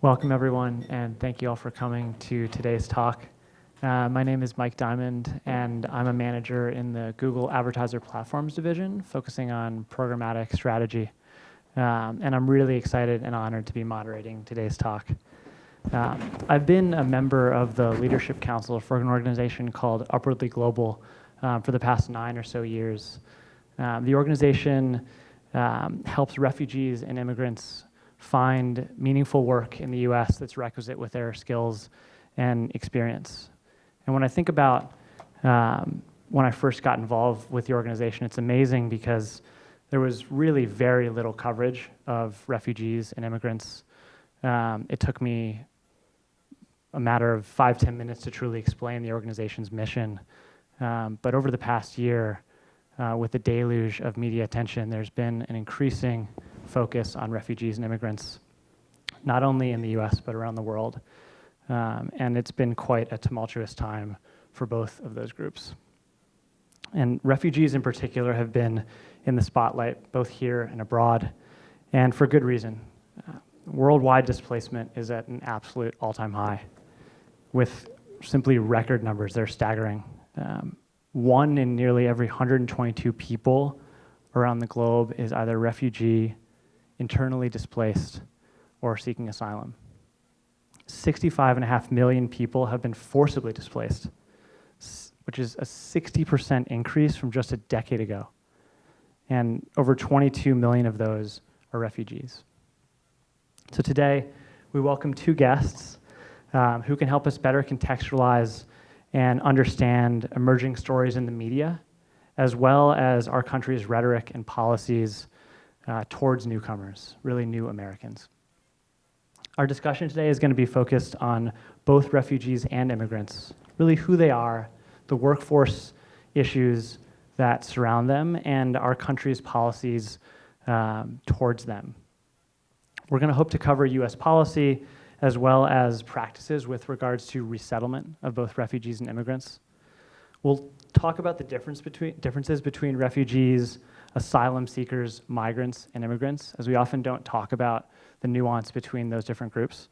Welcome everyone, and thank you all for coming to today's talk. My name is Mike Diamond, and I'm a manager in the Google Advertiser Platforms division, focusing on programmatic strategy. And I'm really excited and honored to be moderating today's talk. I've been a member of the Leadership Council for an organization called Upwardly Global for the past 9 or so years. The organization helps refugees and immigrants find meaningful work in the US that's requisite with their skills and experience. And when I think about when I first got involved with the organization, it's amazing because there was really very little coverage of refugees and immigrants. It took me a matter of 5-10 minutes to truly explain the organization's mission. But over the past year, with the deluge of media attention, there's been an increasing focus on refugees and immigrants, not only in the US, but around the world. And it's been quite a tumultuous time for both of those groups. And refugees in particular have been in the spotlight, both here and abroad, and for good reason. Worldwide displacement is at an absolute all-time high, with simply record numbers. They're staggering. 1 in nearly every 122 people around the globe is either refugee, internally displaced, or seeking asylum. 65.5 million people have been forcibly displaced, which is a 60% increase from just a decade ago. And over 22 million of those are refugees. So today, we welcome 2 guests who can help us better contextualize and understand emerging stories in the media, as well as our country's rhetoric and policies towards newcomers, really new Americans. Our discussion today is going to be focused on both refugees and immigrants, really who they are, the workforce issues that surround them, and our country's policies towards them. We're going to hope to cover US policy as well as practices with regards to resettlement of both refugees and immigrants. We'll talk about the differences between refugees, asylum seekers, migrants, and immigrants, as we often don't talk about the nuance between those different groups.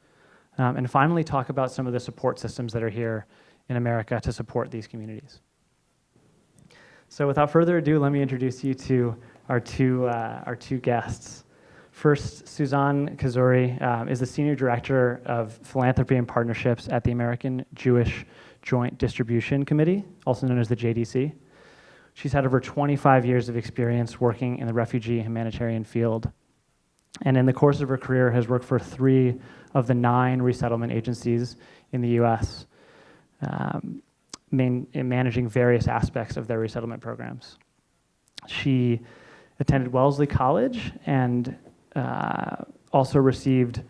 And finally, talk about some of the support systems that are here in America to support these communities. So without further ado, let me introduce you to our two guests. First, Sussan Khozouri is the Senior Director of Philanthropy and Partnerships at the American Jewish Joint Distribution Committee, also known as the JDC. She's had over 25 years of experience working in the refugee humanitarian field. And in the course of her career has worked for 3 of the 9 resettlement agencies in the US, in managing various aspects of their resettlement programs. She attended Wellesley College and also received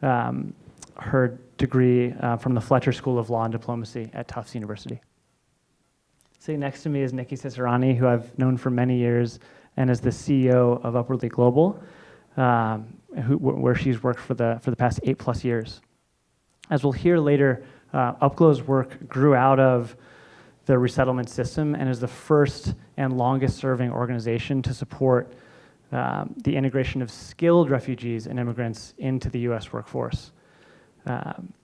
her degree from the Fletcher School of Law and Diplomacy at Tufts University. Sitting next to me is Nikki Cicerani, who I've known for many years and is the CEO of Upwardly Global, where she's worked for the past 8+ years. As we'll hear later, UpGlo's work grew out of the resettlement system and is the first and longest serving organization to support the integration of skilled refugees and immigrants into the US workforce.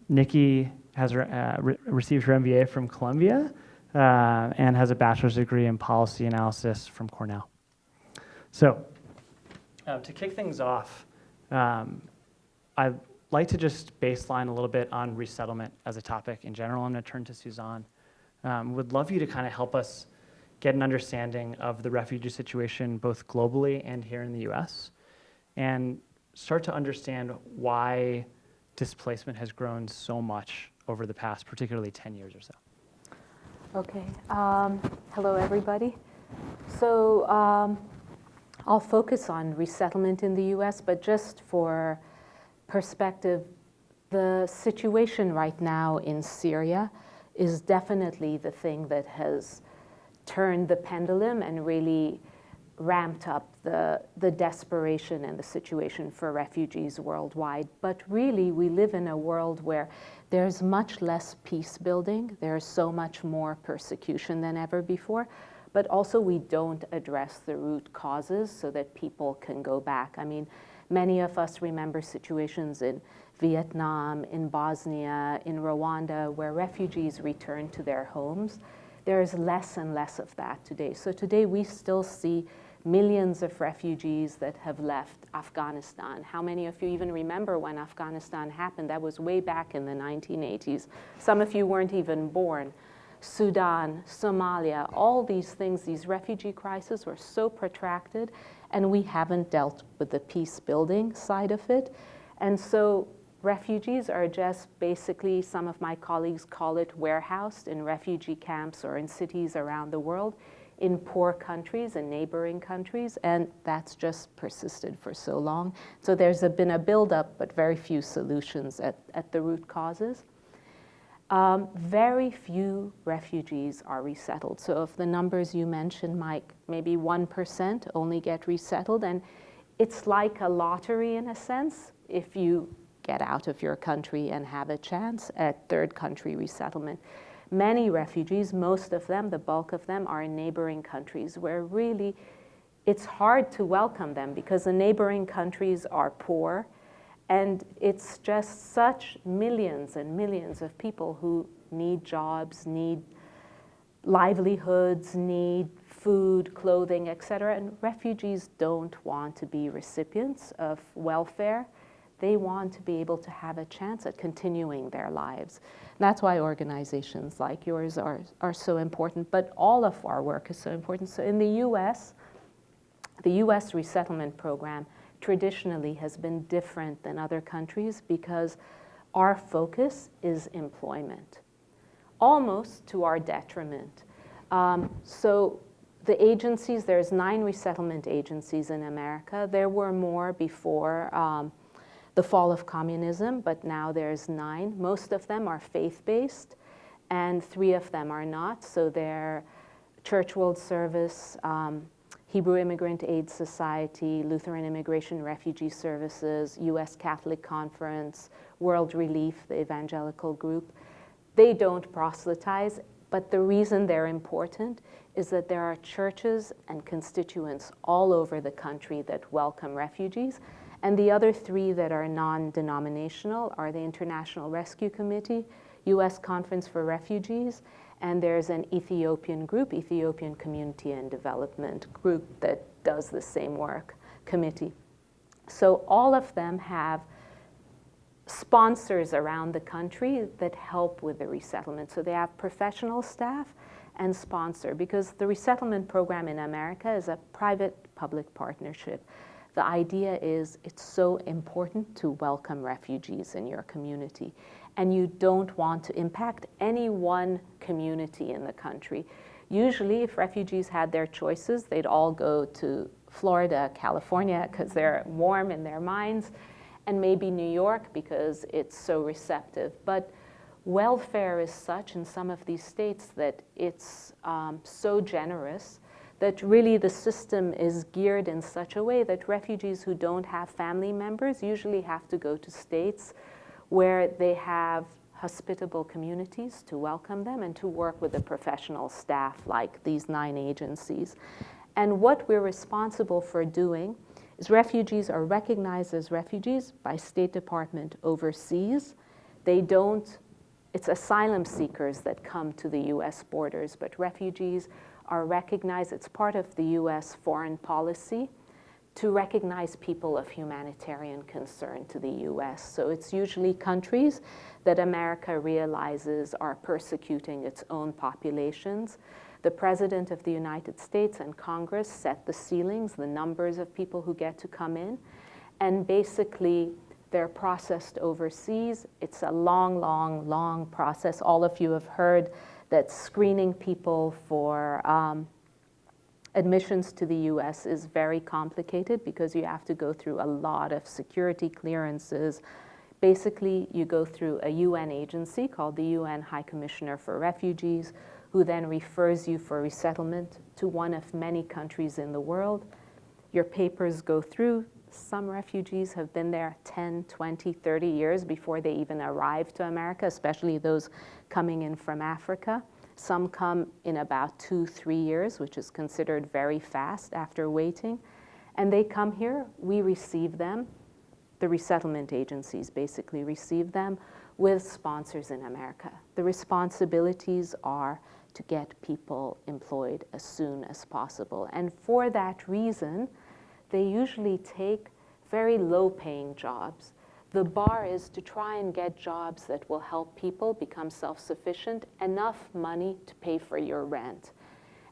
Nikki has received her MBA from Columbia and has a bachelor's degree in policy analysis from Cornell. So to kick things off, I'd like to just baseline a little bit on resettlement as a topic in general. I'm going to turn to Sussan. Would love you to kind of help us get an understanding of the refugee situation both globally and here in the US, and start to understand why displacement has grown so much over the past, particularly 10 years or so. Okay. Hello, everybody. So I'll focus on resettlement in the US, but just for perspective, the situation right now in Syria is definitely the thing that has turned the pendulum and really ramped up the desperation and the situation for refugees worldwide. But really, we live in a world where there's much less peace building. There's so much more persecution than ever before. but also we don't address the root causes so that people can go back. I mean, many of us remember situations in Vietnam, in Bosnia, in Rwanda, where refugees returned to their homes. There is less and less of that today. So today we still see millions of refugees that have left Afghanistan. How many of you even remember when Afghanistan happened? That was way back in the 1980s. Some of you weren't even born. Sudan, Somalia, all these things, these refugee crises were so protracted, and we haven't dealt with the peace building side of it. And so refugees are just basically, some of my colleagues call it warehoused in refugee camps or in cities around the world, in poor countries and neighboring countries, and that's just persisted for so long. So there's been a buildup, but very few solutions at the root causes. Very few refugees are resettled. So of the numbers you mentioned, Mike, maybe 1% only get resettled, and it's like a lottery in a sense. If you get out of your country and have a chance at third country resettlement. Many refugees, most of them, the bulk of them, are in neighboring countries where really it's hard to welcome them because the neighboring countries are poor, and it's just such millions and millions of people who need jobs, need livelihoods, need food, clothing, etc. And refugees don't want to be recipients of welfare. They want to be able to have a chance at continuing their lives. That's why organizations like yours are so important, but all of our work is so important. So in the US resettlement program traditionally has been different than other countries because our focus is employment, almost to our detriment. So the agencies, there's 9 resettlement agencies in America. There were more before the fall of communism, but now there's 9. Most of them are faith-based, and 3 of them are not. So they're Church World Service, Hebrew Immigrant Aid Society, Lutheran Immigration Refugee Services, U.S. Catholic Conference, World Relief, the evangelical group. They don't proselytize, but the reason they're important is that there are churches and constituents all over the country that welcome refugees. And the other 3 that are non-denominational are the International Rescue Committee, U.S. Conference for Refugees, and there's an Ethiopian group, Ethiopian Community and Development Group, that does the same work, committee. So all of them have sponsors around the country that help with the resettlement. So they have professional staff and sponsor, because the resettlement program in America is a private-public partnership. The idea is it's so important to welcome refugees in your community, and you don't want to impact any one community in the country. Usually, if refugees had their choices, they'd all go to Florida, California, because they're warm in their minds, and maybe New York because it's so receptive. But welfare is such in some of these states that it's so generous that really the system is geared in such a way that refugees who don't have family members usually have to go to states where they have hospitable communities to welcome them and to work with the professional staff like these 9 agencies. And what we're responsible for doing is refugees are recognized as refugees by State Department overseas. It's asylum seekers that come to the US borders, but refugees are recognized. It's part of the US foreign policy to recognize people of humanitarian concern to the US. So it's usually countries that America realizes are persecuting its own populations. The President of the United States and Congress set the ceilings, the numbers of people who get to come in, and basically they're processed overseas. It's a long, long, long process. All of you have heard that screening people for admissions to the US is very complicated because you have to go through a lot of security clearances. Basically, you go through a UN agency called the UN High Commissioner for Refugees, who then refers you for resettlement to one of many countries in the world. Your papers go through. Some refugees have been there 10, 20, 30 years before they even arrive to America, especially those coming in from Africa. Some come in about 2-3 years, which is considered very fast after waiting. And they come here, we receive them, the resettlement agencies basically receive them with sponsors in America. The responsibilities are to get people employed as soon as possible. And for that reason, they usually take very low-paying jobs. The bar is to try and get jobs that will help people become self-sufficient, enough money to pay for your rent.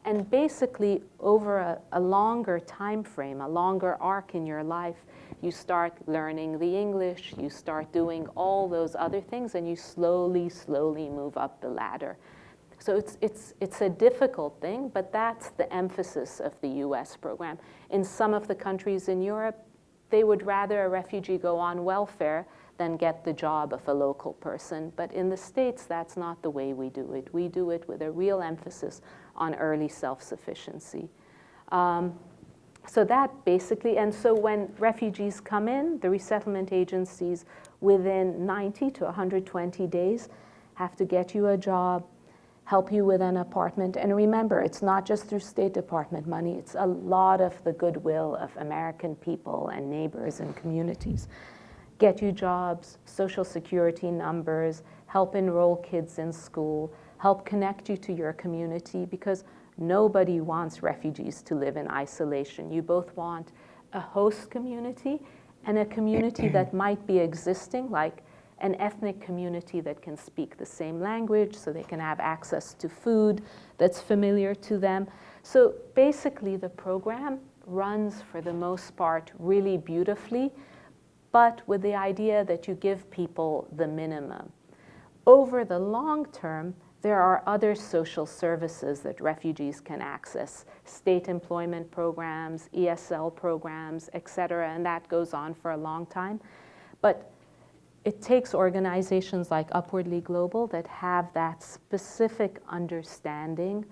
And basically, over a longer time frame, a longer arc in your life, you start learning the English, you start doing all those other things, and you slowly move up the ladder. So it's a difficult thing, but that's the emphasis of the US program. In some of the countries in Europe, they would rather a refugee go on welfare than get the job of a local person. But in the States, that's not the way we do it. We do it with a real emphasis on early self-sufficiency. So that basically, and so when refugees come in, the resettlement agencies within 90 to 120 days have to get you a job, help you with an apartment. And remember, it's not just through State Department money, it's a lot of the goodwill of American people and neighbors and communities. Get you jobs, social security numbers, help enroll kids in school, help connect you to your community, because nobody wants refugees to live in isolation. You both want a host community and a community that might be existing, like an ethnic community that can speak the same language so they can have access to food that's familiar to them. So basically the program runs for the most part really beautifully, but with the idea that you give people the minimum. Over the long term, there are other social services that refugees can access, state employment programs, ESL programs, et cetera, and that goes on for a long time. But it takes organizations like Upwardly Global that have that specific understanding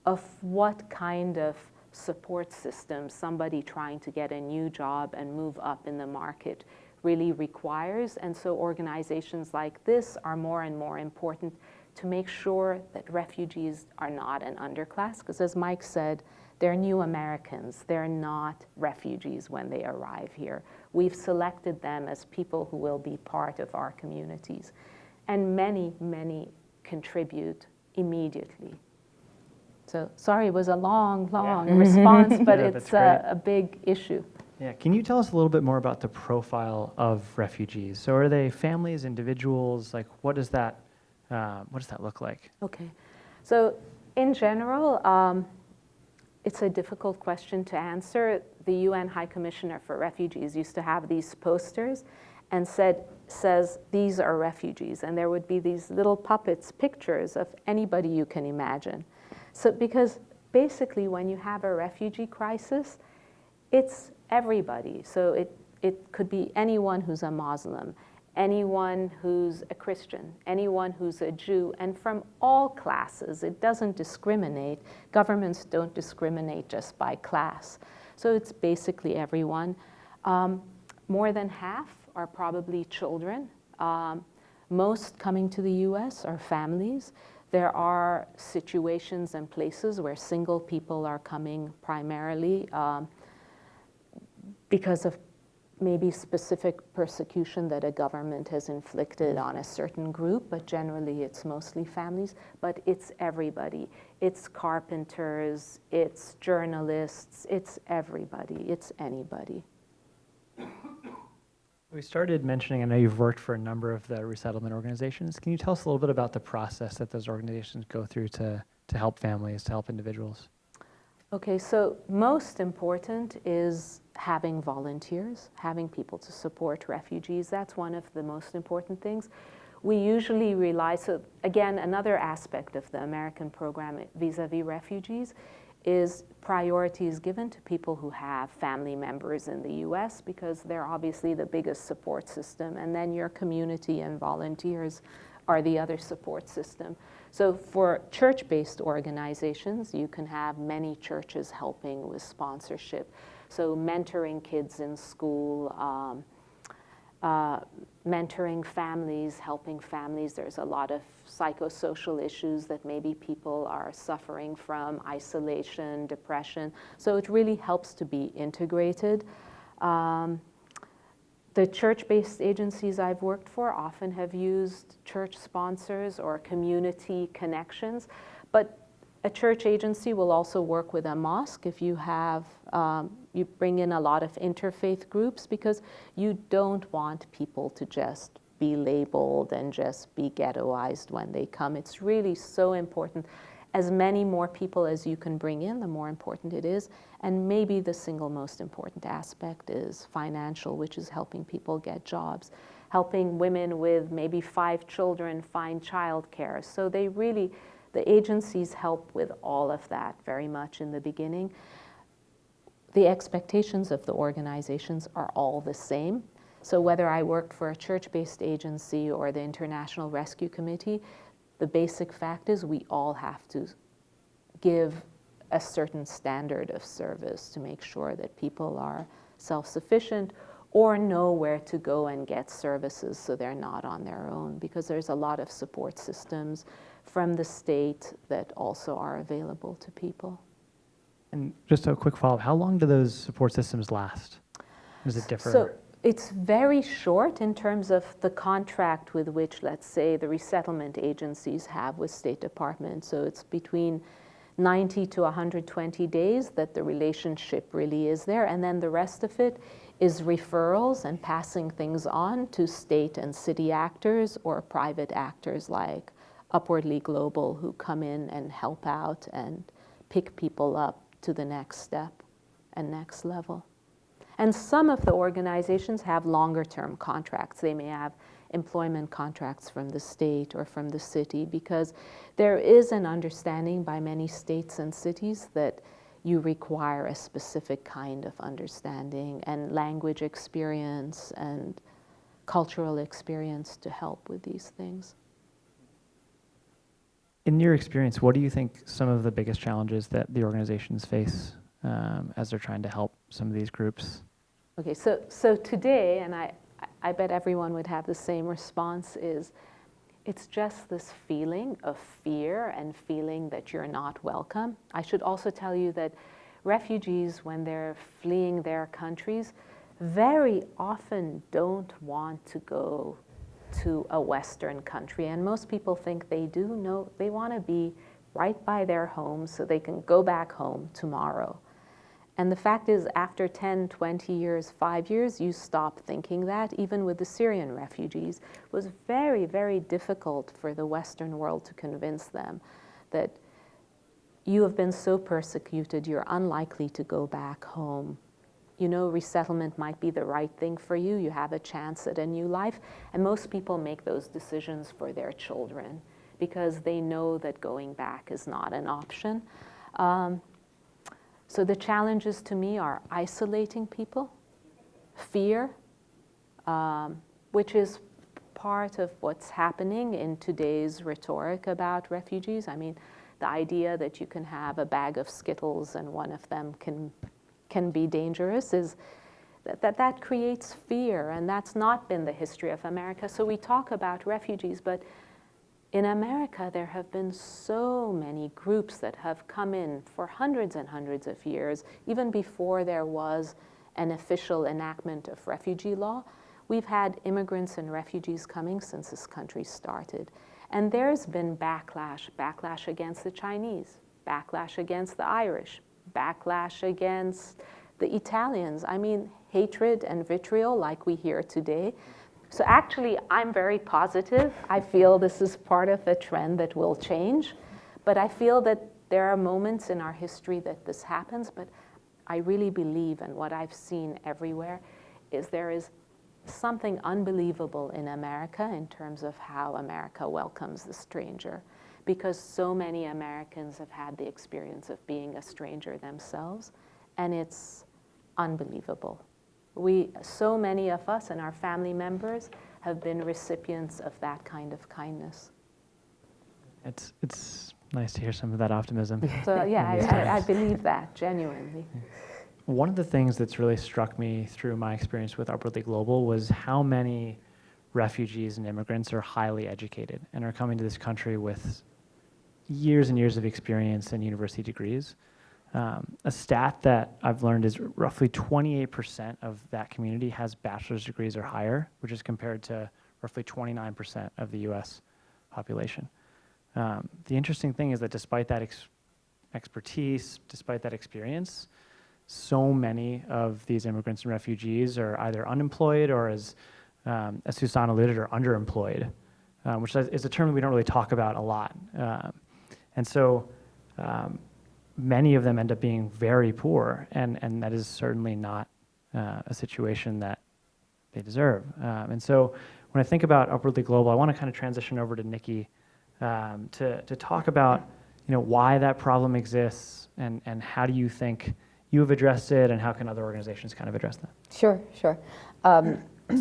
of what kind of support system somebody trying to get a new job and move up in the market really requires. And so organizations like this are more and more important to make sure that refugees are not an underclass, because as Mike said, they're new Americans. They're not refugees when they arrive here. We've selected them as people who will be part of our communities. And many contribute immediately. So sorry, it was a long response, but Yeah, it's a big issue. Yeah, can you tell us a little bit more about the profile of refugees? So are they families, individuals? Like, what does that look like? Okay, so in general, it's a difficult question to answer. The UN High Commissioner for Refugees used to have these posters and says, these are refugees. And there would be these little puppets, pictures of anybody you can imagine. So because basically when you have a refugee crisis, it's everybody. So it could be anyone who's a Muslim, anyone who's a Christian, anyone who's a Jew, and from all classes. It doesn't discriminate. Governments don't discriminate just by class. So it's basically everyone. More than half are probably children. Most coming to the US are families. There are situations and places where single people are coming primarily because of maybe specific persecution that a government has inflicted on a certain group, but generally it's mostly families. But it's everybody. It's carpenters, it's journalists, it's everybody, it's anybody. We started mentioning, I know you've worked for a number of the resettlement organizations. Can you tell us a little bit about the process that those organizations go through to help families, to help individuals? Okay, so most important is having volunteers, having people to support refugees. That's one of the most important things. We usually rely, so again, another aspect of the American program vis-a-vis refugees is priority is given to people who have family members in the US because they're obviously the biggest support system, and then your community and volunteers are the other support system. So for church-based organizations, you can have many churches helping with sponsorship. So mentoring kids in school, mentoring families, helping families. There's a lot of psychosocial issues that maybe people are suffering from, isolation, depression. So it really helps to be integrated. The church-based agencies I've worked for often have used church sponsors or community connections, but a church agency will also work with a mosque if you have, you bring in a lot of interfaith groups, because you don't want people to just be labeled and just be ghettoized when they come. It's really so important. As many more people as you can bring in, the more important it is. And maybe the single most important aspect is financial, which is helping people get jobs, helping women with maybe 5 children find childcare. So they really, the agencies help with all of that very much in the beginning. The expectations of the organizations are all the same. So whether I worked for a church-based agency or the International Rescue Committee, the basic fact is we all have to give a certain standard of service to make sure that people are self-sufficient or know where to go and get services so they're not on their own, because there's a lot of support systems from the state that also are available to people. And just a quick follow-up, how long do those support systems last? Does it differ? So it's very short in terms of the contract with which, let's say, the resettlement agencies have with State Department. So it's between 90 to 120 days that the relationship really is there. And then the rest of it is referrals and passing things on to state and city actors or private actors like Upwardly Global, who come in and help out and pick people up to the next step and next level. And some of the organizations have longer term contracts. They may have employment contracts from the state or from the city, because there is an understanding by many states and cities that you require a specific kind of understanding and language experience and cultural experience to help with these things. In your experience, what do you think some of the biggest challenges that the organizations face as they're trying to help some of these groups? Okay, so today, and I bet everyone would have the same response, is it's just this feeling of fear and feeling that you're not welcome. I should also tell you that refugees, when they're fleeing their countries, very often don't want to go to a Western country. And most people think they do. No, they want to be right by their home so they can go back home tomorrow. And the fact is, after 10, 20 years, 5 years, you stop thinking that. Even with the Syrian refugees, it was very, very difficult for the Western world to convince them that you have been so persecuted, you're unlikely to go back home. You know, resettlement might be the right thing for you. You have a chance at a new life. And most people make those decisions for their children because they know that going back is not an option. So the challenges to me are isolating people, fear, which is part of what's happening in today's rhetoric about refugees. I mean, the idea that you can have a bag of Skittles and one of them can be dangerous is that creates fear, and that's not been the history of America. So we talk about refugees, but in America, there have been so many groups that have come in for hundreds and hundreds of years, even before there was an official enactment of refugee law. We've had immigrants and refugees coming since this country started. And there's been backlash against the Chinese, backlash against the Irish, backlash against the Italians. I mean, hatred and vitriol like we hear today. So actually, I'm very positive. I feel this is part of a trend that will change. But I feel that there are moments in our history that this happens. But I really believe, and what I've seen everywhere, is there is something unbelievable in America in terms of how America welcomes the stranger. Because so many Americans have had the experience of being a stranger themselves. And it's unbelievable. So many of us and our family members have been recipients of that kind of kindness. It's nice to hear some of that optimism. So yeah, I believe that, genuinely. one of the things that's really struck me through my experience with Upwardly Global was how many refugees and immigrants are highly educated and are coming to this country with years and years of experience and university degrees. A stat that I've learned is roughly 28% of that community has bachelor's degrees or higher, which is compared to roughly 29% of the US population. The interesting thing is that despite that expertise, despite that experience, so many of these immigrants and refugees are either unemployed or, as Sussan alluded, are underemployed, which is a term we don't really talk about a lot. And so many of them end up being very poor, and that is certainly not a situation that they deserve. And so when I think about Upwardly Global, I want to kind of transition over to Nikki to talk about why that problem exists and how do you think you have addressed it, and how can other organizations kind of address that? Sure.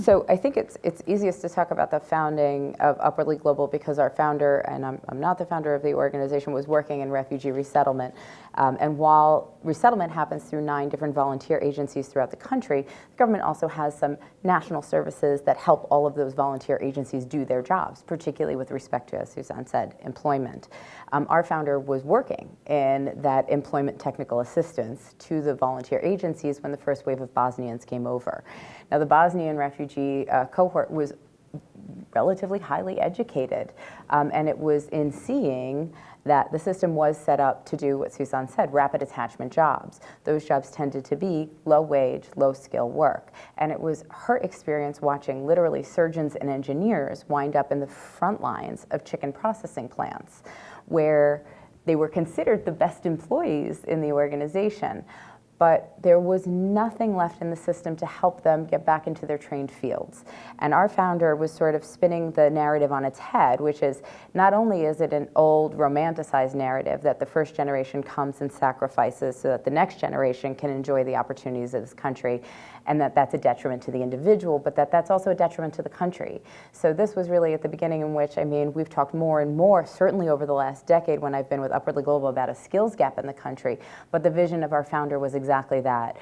So I think it's easiest to talk about the founding of Upwardly Global because our founder, and I'm not the founder of the organization, was working in refugee resettlement. And while resettlement happens through 9 different volunteer agencies throughout the country, the government also has some national services that help all of those volunteer agencies do their jobs, particularly with respect to, as Sussan said, employment. Our founder was working in that employment technical assistance to the volunteer agencies when the first wave of Bosnians came over. Now, the Bosnian refugee cohort was relatively highly educated, and it was in seeing that the system was set up to do what Sussan said, rapid attachment jobs. Those jobs tended to be low wage, low skill work. And it was her experience watching literally surgeons and engineers wind up in the front lines of chicken processing plants, where they were considered the best employees in the organization. But there was nothing left in the system to help them get back into their trained fields. And our founder was sort of spinning the narrative on its head, which is not only is it an old romanticized narrative that the first generation comes and sacrifices so that the next generation can enjoy the opportunities of this country, and that that's a detriment to the individual, but that's also a detriment to the country. So this was really at the beginning in which, we've talked more and more, certainly over the last decade when I've been with Upwardly Global, about a skills gap in the country. But the vision of our founder was exactly that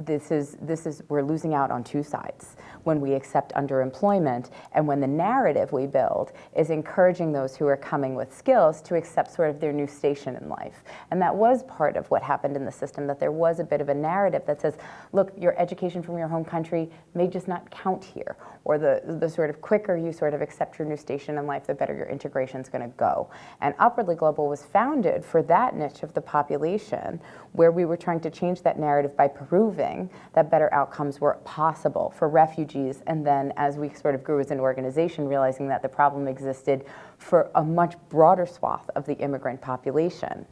this is we're losing out on 2 sides when we accept underemployment, and when the narrative we build is encouraging those who are coming with skills to accept sort of their new station in life. And that was part of what happened in the system, that there was a bit of a narrative that says, look, your education from your home country may just not count here, or the sort of quicker you sort of accept your new station in life, the better your integration is going to go. And Upwardly Global was founded for that niche of the population, where we were trying to change that narrative by proving that better outcomes were possible for refugees, and then as we sort of grew as an organization, realizing that the problem existed for a much broader swath of the immigrant population.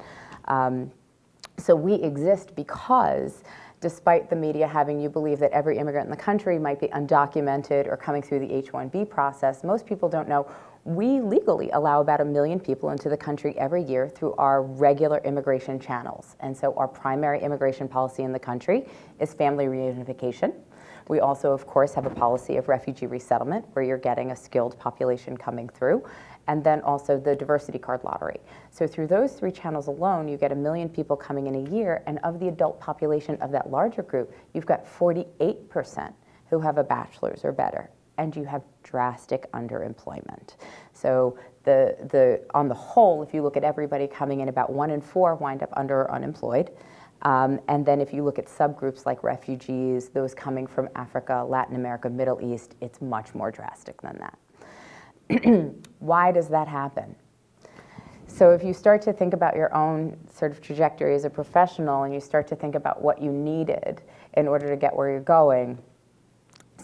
So we exist because, despite the media having you believe that every immigrant in the country might be undocumented or coming through the H-1B process, most people don't know we legally allow about 1 million people into the country every year through our regular immigration channels. And so our primary immigration policy in the country is family reunification. We also, of course, have a policy of refugee resettlement, where you're getting a skilled population coming through, and then also the diversity card lottery. So through those 3 channels alone, you get 1 million people coming in a year, and of the adult population of that larger group, you've got 48% who have a bachelor's or better, and you have drastic underemployment. So on the whole, if you look at everybody coming in, about 1 in 4 wind up under or unemployed. And then if you look at subgroups like refugees, those coming from Africa, Latin America, Middle East, it's much more drastic than that. Why does that happen? So if you start to think about your own sort of trajectory as a professional, and you start to think about what you needed in order to get where you're going,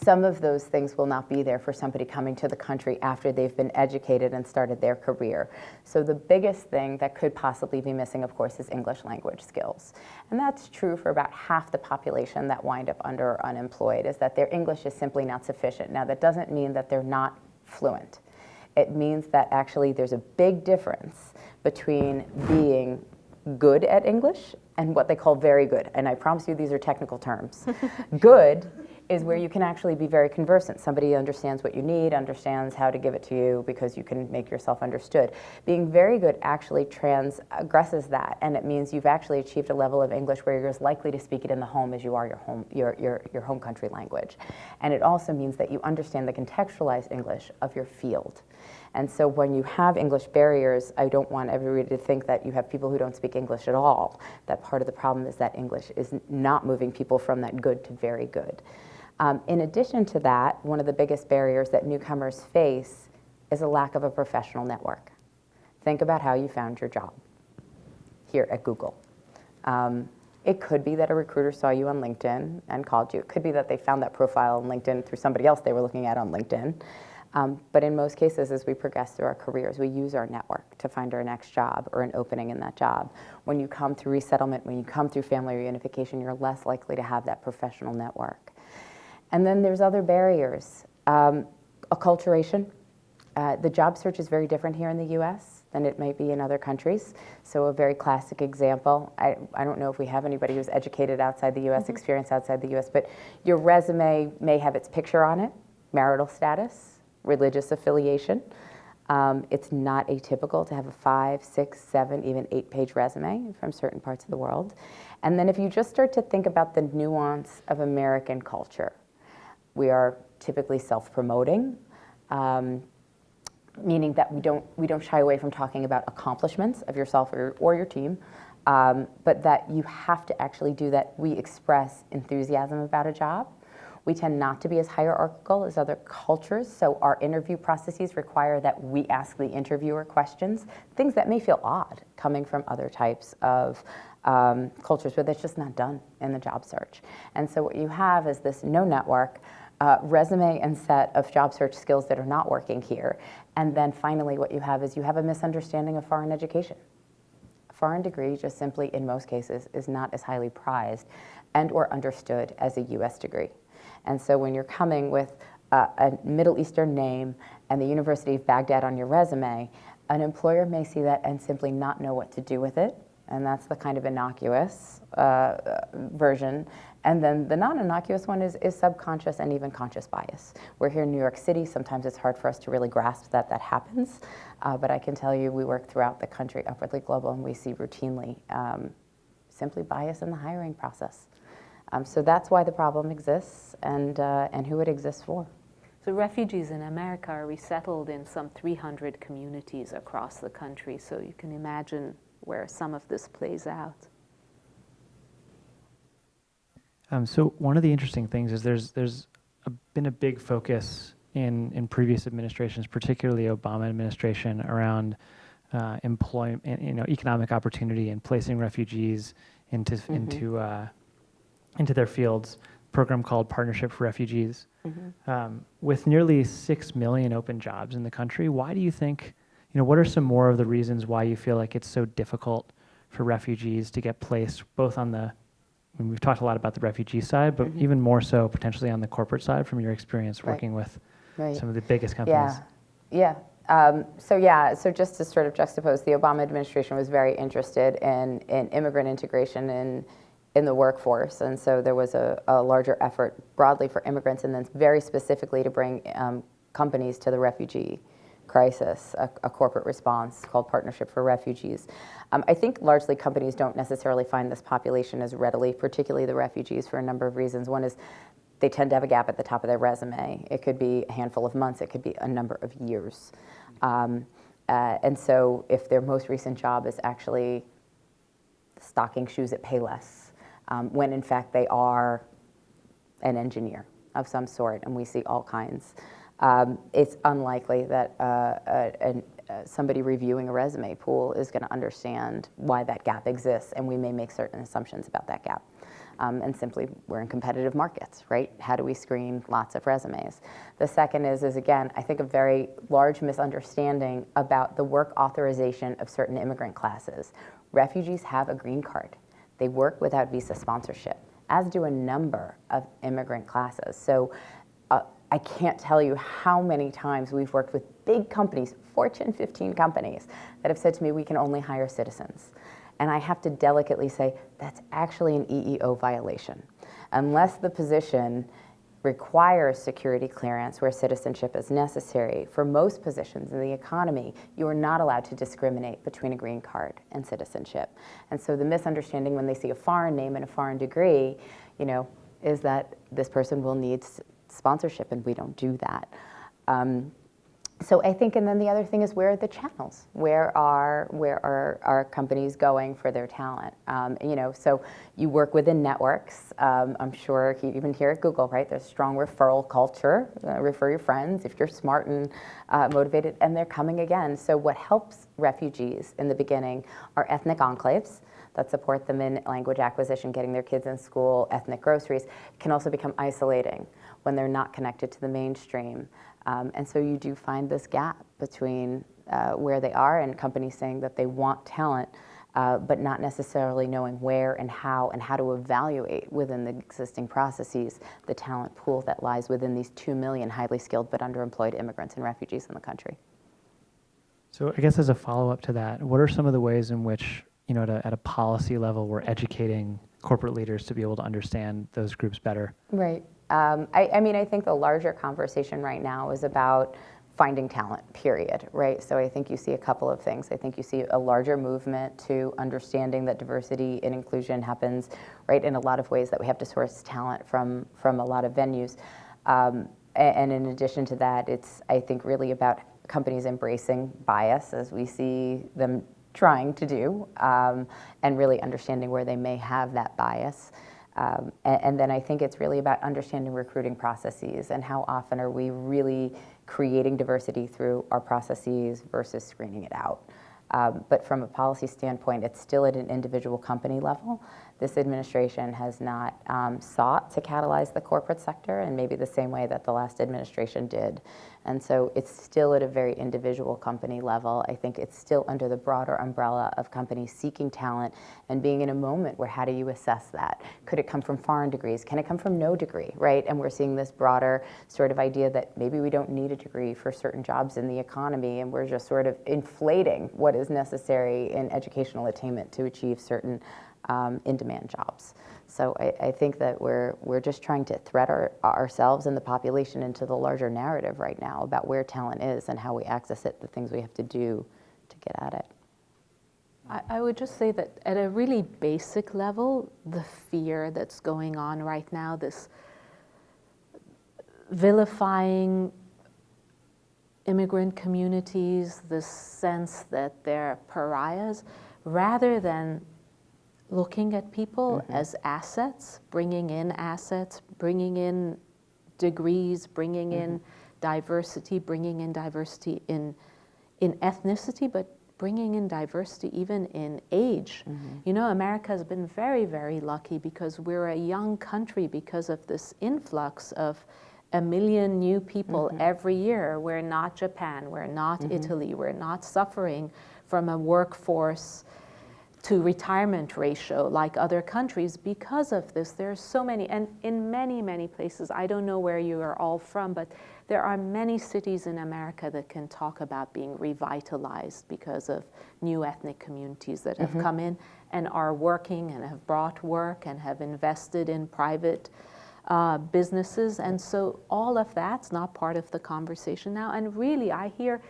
some of those things will not be there for somebody coming to the country after they've been educated and started their career. So the biggest thing that could possibly be missing, of course, is English language skills. And that's true for about half the population that wind up under or unemployed, is that their English is simply not sufficient. Now, that doesn't mean that they're not fluent. It means that actually there's a big difference between being good at English and what they call very good. And I promise you these are technical terms. Good is where you can actually be very conversant. Somebody understands what you need, understands how to give it to you because you can make yourself understood. Being very good actually transgresses that, and it means you've actually achieved a level of English where you're as likely to speak it in the home as you are your home country language. And it also means that you understand the contextualized English of your field. And so when you have English barriers, I don't want everybody to think that you have people who don't speak English at all. That part of the problem is that English is not moving people from that good to very good. In addition to that, one of the biggest barriers that newcomers face is a lack of a professional network. Think about how you found your job here at Google. It could be that a recruiter saw you on LinkedIn and called you. It could be that they found that profile on LinkedIn through somebody else they were looking at on LinkedIn. But in most cases, as we progress through our careers, we use our network to find our next job or an opening in that job. When you come through resettlement, when you come through family reunification, you're less likely to have that professional network. And then there's other barriers. Acculturation. The job search is very different here in the US than it might be in other countries. So a very classic example, I don't know if we have anybody who's educated outside the US, experience outside the US, but your resume may have its picture on it, marital status, religious affiliation. It's not atypical to have a 5, 6, 7, even 8-page resume from certain parts of the world. And then if you just start to think about the nuance of American culture, we are typically self-promoting, meaning that we don't shy away from talking about accomplishments of yourself or your team, but that you have to actually do that. We express enthusiasm about a job. We tend not to be as hierarchical as other cultures, so our interview processes require that we ask the interviewer questions, things that may feel odd coming from other types of cultures, but that's just not done in the job search. And so what you have is this no network, resume and set of job search skills that are not working here. And then finally what you have is you have a misunderstanding of foreign education. A foreign degree just simply, in most cases, is not as highly prized and or understood as a US degree. And so when you're coming with a Middle Eastern name and the University of Baghdad on your resume, an employer may see that and simply not know what to do with it. And that's the kind of innocuous version. And then the non-innocuous one is subconscious and even conscious bias. We're here in New York City. Sometimes it's hard for us to really grasp that that happens. But I can tell you we work throughout the country, upwardly global, and we see routinely simply bias in the hiring process. So that's why the problem exists and who it exists for. So refugees in America are resettled in some 300 communities across the country. So you can imagine where some of this plays out. So one of the interesting things is there's been a big focus in previous administrations, particularly Obama administration, around employment, economic opportunity and placing refugees into their fields. Program called Partnership for Refugees. With nearly 6 million open jobs in the country, why do you think? What are some more of the reasons why you feel like it's so difficult for refugees to get placed, both on the, we've talked a lot about the refugee side, but even more so potentially on the corporate side from your experience working with some of the biggest companies? So just to sort of juxtapose, the Obama administration was very interested in immigrant integration in the workforce, and so there was a larger effort broadly for immigrants and then very specifically to bring companies to the refugee crisis, a corporate response called Partnership for Refugees. I think largely companies don't necessarily find this population as readily, particularly the refugees, for a number of reasons. One is they tend to have a gap at the top of their resume. It could be a handful of months, it could be a number of years. And so if their most recent job is actually stocking shoes at Payless, when in fact they are an engineer of some sort, and we see all kinds, it's unlikely that somebody reviewing a resume pool is going to understand why that gap exists, and we may make certain assumptions about that gap. And simply, we're in competitive markets, right? How do we screen lots of resumes? The second is again, I think a very large misunderstanding about the work authorization of certain immigrant classes. Refugees have a green card. They work without visa sponsorship, as do a number of immigrant classes. So I can't tell you how many times we've worked with big companies, Fortune 15 companies, that have said to me, we can only hire citizens. And I have to delicately say, that's actually an EEO violation. Unless the position requires security clearance where citizenship is necessary. For most positions in the economy, you are not allowed to discriminate between a green card and citizenship. And so the misunderstanding when they see a foreign name and a foreign degree, is that this person will need sponsorship, and we don't do that. So I think, and then the other thing is, where are the channels? Where are our companies going for their talent? So you work within networks. I'm sure even here at Google, right? There's a strong referral culture. Refer your friends if you're smart and motivated, and they're coming again. So what helps refugees in the beginning are ethnic enclaves that support them in language acquisition, getting their kids in school, ethnic groceries. Can also become isolating when they're not connected to the mainstream. And so you do find this gap between where they are and companies saying that they want talent, but not necessarily knowing where and how to evaluate within the existing processes the talent pool that lies within these 2 million highly skilled but underemployed immigrants and refugees in the country. So I guess as a follow-up to that, what are some of the ways in which, at a policy level, we're educating corporate leaders to be able to understand those groups better? Right. I think the larger conversation right now is about finding talent, period, right? So I think you see a couple of things. I think you see a larger movement to understanding that diversity and inclusion happens, right, in a lot of ways, that we have to source talent from a lot of venues. And in addition to that, it's, I think, really about companies embracing bias as we see them trying to do, and really understanding where they may have that bias. And then I think it's really about understanding recruiting processes and how often are we really creating diversity through our processes versus screening it out. But from a policy standpoint, it's still at an individual company level. This administration has not sought to catalyze the corporate sector in maybe the same way that the last administration did. And so it's still at a very individual company level. I think it's still under the broader umbrella of companies seeking talent and being in a moment where how do you assess that? Could it come from foreign degrees? Can it come from no degree, right? And we're seeing this broader sort of idea that maybe we don't need a degree for certain jobs in the economy, and we're just sort of inflating what is necessary in educational attainment to achieve certain in-demand jobs. So I think that we're just trying to thread ourselves and the population into the larger narrative right now about where talent is and how we access it, the things we have to do to get at it. I would just say that at a really basic level, the fear that's going on right now, this vilifying immigrant communities, this sense that they're pariahs, rather than looking at people as assets, bringing in degrees, bringing in diversity in ethnicity, but bringing in diversity even in age. America has been very, very lucky because we're a young country because of this influx of 1 million new people every year. We're not Japan, we're not Italy, we're not suffering from a workforce to retirement ratio like other countries because of this. There's so many, and in many, many places, I don't know where you are all from, but there are many cities in America that can talk about being revitalized because of new ethnic communities that have come in and are working and have brought work and have invested in private businesses. And so all of that's not part of the conversation now. And really, I hear,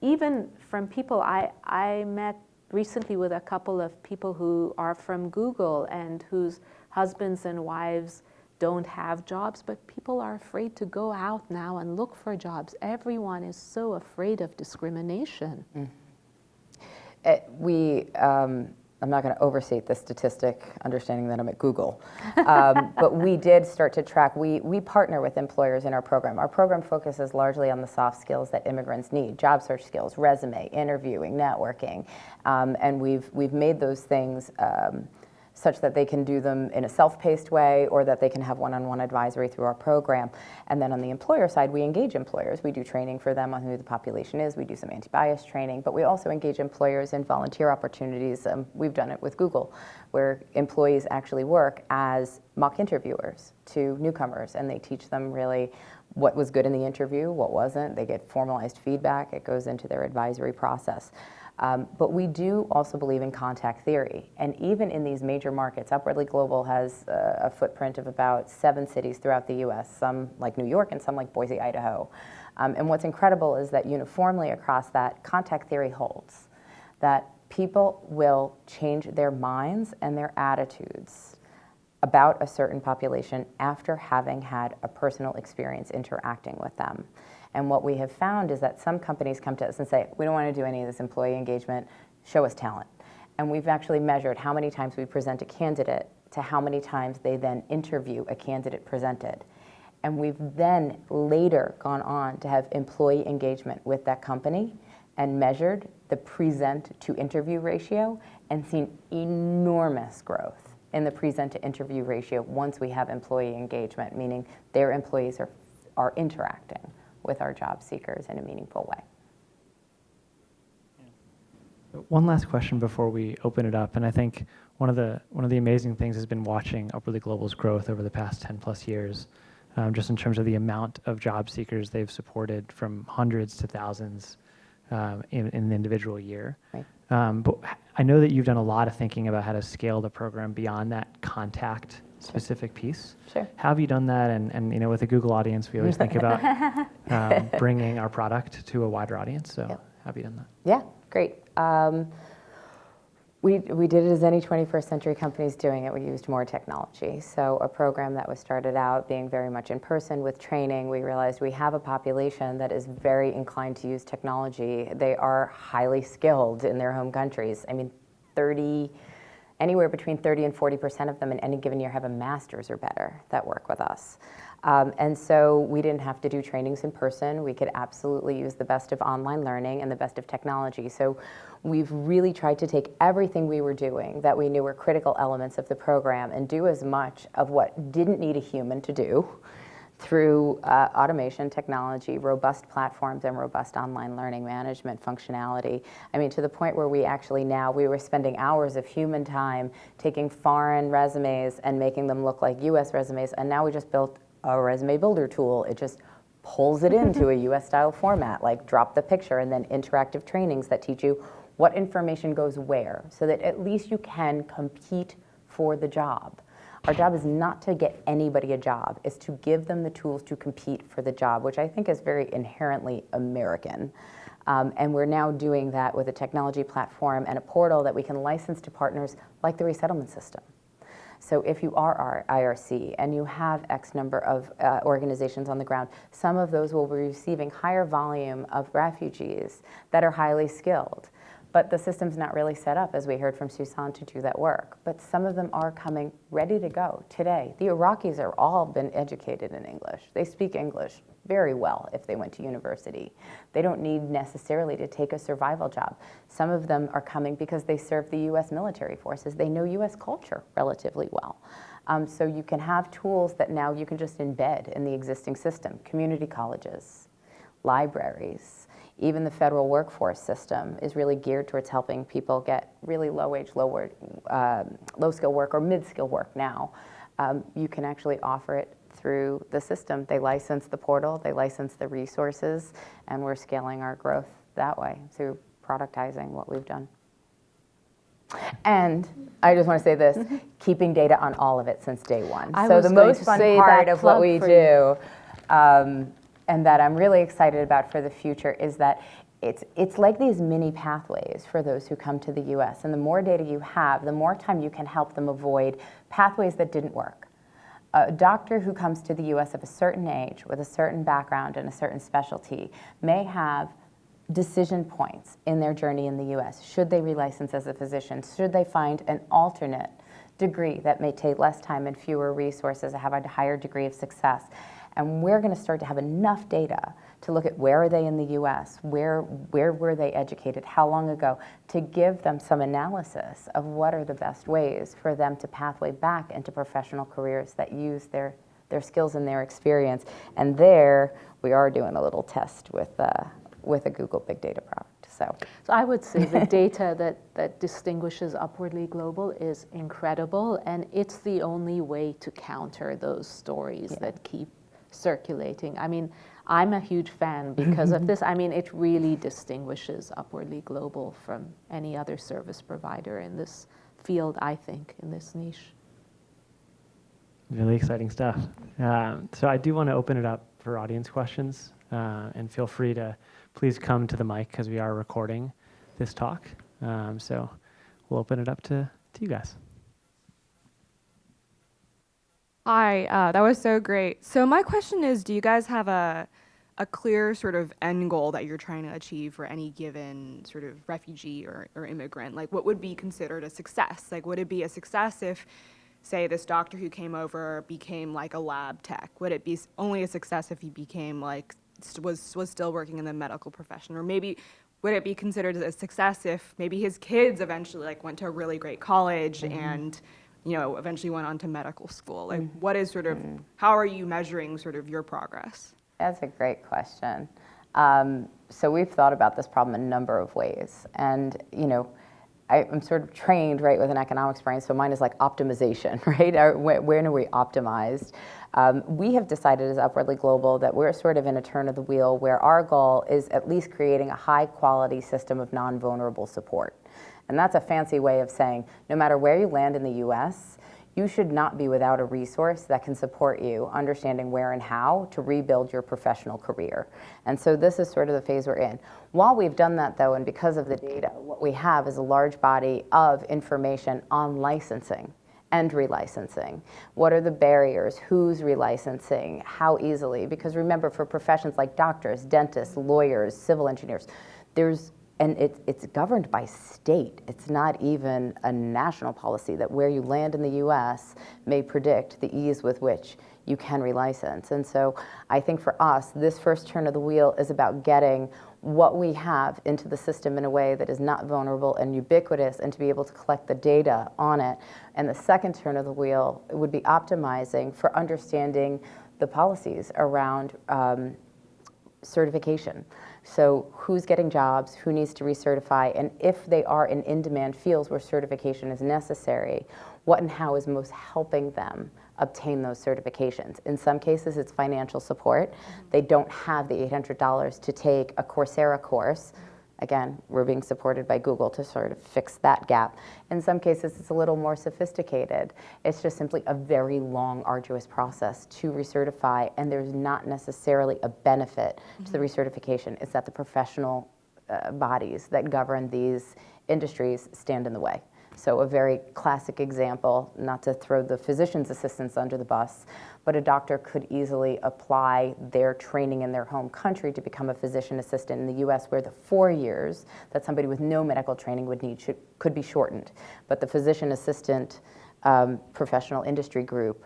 even from people I met recently with a couple of people who are from Google and whose husbands and wives don't have jobs, but people are afraid to go out now and look for jobs. Everyone is so afraid of discrimination. I'm not going to overstate the statistic, understanding that I'm at Google, but we did start to track. We partner with employers in our program. Our program focuses largely on the soft skills that immigrants need: job search skills, resume, interviewing, networking, and we've made those things such that they can do them in a self-paced way, or that they can have one-on-one advisory through our program. And then on the employer side, we engage employers. We do training for them on who the population is. We do some anti-bias training, but we also engage employers in volunteer opportunities. We've done it with Google, where employees actually work as mock interviewers to newcomers, and they teach them really what was good in the interview, what wasn't. They get formalized feedback. It goes into their advisory process. But we do also believe in contact theory. And even in these major markets, Upwardly Global has a footprint of about 7 cities throughout the US, some like New York and some like Boise, Idaho. And what's incredible is that uniformly across that, contact theory holds, that people will change their minds and their attitudes about a certain population after having had a personal experience interacting with them. And what we have found is that some companies come to us and say, we don't want to do any of this employee engagement, show us talent. And we've actually measured how many times we present a candidate to how many times they then interview a candidate presented. And we've then later gone on to have employee engagement with that company and measured the present to interview ratio and seen enormous growth in the present to interview ratio once we have employee engagement, meaning their employees are interacting with our job seekers in a meaningful way. One last question before we open it up, and I think one of the amazing things has been watching Upwardly Global's growth over the past 10 plus years, just in terms of the amount of job seekers they've supported from hundreds to thousands in an individual year. Right. But I know that you've done a lot of thinking about how to scale the program beyond that contact specific piece. Sure. How have you done that? And you know, with the Google audience, we always think about bringing our product to a wider audience. So Yep. how have you done that? Yeah, great. We did it as any 21st century company's doing it. We used more technology. So a program that was started out being very much in person with training, we realized we have a population that is very inclined to use technology. They are highly skilled in their home countries. I mean, anywhere between 30 and 40% of them in any given year have a master's or better that work with us. And so we didn't have to do trainings in person. We could absolutely use the best of online learning and the best of technology. So we've really tried to take everything we were doing that we knew were critical elements of the program and do as much of what didn't need a human to do through automation, technology, robust platforms, and robust online learning management functionality. I mean, to the point where we were spending hours of human time taking foreign resumes and making them look like US resumes, and now we just built a resume builder tool. It just pulls it into a US style format, like drop the picture, and then interactive trainings that teach you what information goes where, so that at least you can compete for the job. Our job is not to get anybody a job, it's to give them the tools to compete for the job, which I think is very inherently American. And we're now doing that with a technology platform and a portal that we can license to partners like the Resettlement system. So if you are our IRC and you have X number of organizations on the ground, some of those will be receiving higher volume of refugees that are highly skilled. But the system's not really set up, as we heard from Sussan, to do that work. But some of them are coming ready to go today. The Iraqis are all been educated in English. They speak English very well if they went to university. They don't need necessarily to take a survival job. Some of them are coming because they serve the US military forces. They know US culture relatively well. So you can have tools that now you can just embed in the existing system. Community colleges, libraries, even the federal workforce system is really geared towards helping people get really low-wage, low-skill work or mid-skill work now. You can actually offer it through the system. They license the portal, they license the resources, and we're scaling our growth that way through productizing what we've done. And I just want to say this, keeping data on all of it since day one. So the most fun part of what we do, and that I'm really excited about for the future, is that it's like these mini pathways for those who come to the US. And the more data you have, the more time you can help them avoid pathways that didn't work. A doctor who comes to the US of a certain age with a certain background and a certain specialty may have decision points in their journey in the US. Should they relicense as a physician? Should they find an alternate degree that may take less time and fewer resources, have a higher degree of success? And we're going to start to have enough data to look at where are they in the US, where were they educated, how long ago, to give them some analysis of what are the best ways for them to pathway back into professional careers that use their skills and their experience. And there, we are doing a little test with a Google Big Data product. So I would say the data that distinguishes Upwardly Global is incredible, and it's the only way to counter those stories that keep circulating. I mean, I'm a huge fan because of this. I mean, it really distinguishes Upwardly Global from any other service provider in this field, I think, in this niche. Really exciting stuff. So I do want to open it up for audience questions, and feel free to please come to the mic because we are recording this talk. So we'll open it up to you guys. Hi, that was so great. So my question is, do you guys have a clear sort of end goal that you're trying to achieve for any given sort of refugee or immigrant? Like, what would be considered a success? Like, would it be a success if, say, this doctor who came over became like a lab tech? Would it be only a success if he became like, was still working in the medical profession? Or maybe would it be considered a success if maybe his kids eventually like went to a really great college and eventually went on to medical school? Like, what is sort of, how are you measuring sort of your progress? That's a great question. So we've thought about this problem a number of ways. And, I'm sort of trained, right, with an economics brain, so mine is like optimization, right? When are we optimized? We have decided as Upwardly Global that we're sort of in a turn of the wheel where our goal is at least creating a high-quality system of non-vulnerable support. And that's a fancy way of saying no matter where you land in the US, you should not be without a resource that can support you understanding where and how to rebuild your professional career. And so this is sort of the phase we're in. While we've done that though, and because of the data, what we have is a large body of information on licensing and relicensing. What are the barriers? Who's relicensing? How easily? Because remember, for professions like doctors, dentists, lawyers, civil engineers, and it's governed by state. It's not even a national policy that where you land in the US may predict the ease with which you can relicense. And so I think for us, this first turn of the wheel is about getting what we have into the system in a way that is not vulnerable and ubiquitous, and to be able to collect the data on it. And the second turn of the wheel would be optimizing for understanding the policies around certification. So who's getting jobs, who needs to recertify, and if they are in in-demand fields where certification is necessary, what and how is most helping them obtain those certifications. In some cases, it's financial support. They don't have the $800 to take a Coursera course. Again, we're being supported by Google to sort of fix that gap. In some cases, it's a little more sophisticated. It's just simply a very long, arduous process to recertify, and there's not necessarily a benefit to the recertification. It's that the professional bodies that govern these industries stand in the way. So a very classic example, not to throw the physician's assistants under the bus, but a doctor could easily apply their training in their home country to become a physician assistant in the US, where the 4 years that somebody with no medical training would need could be shortened. But the physician assistant professional industry group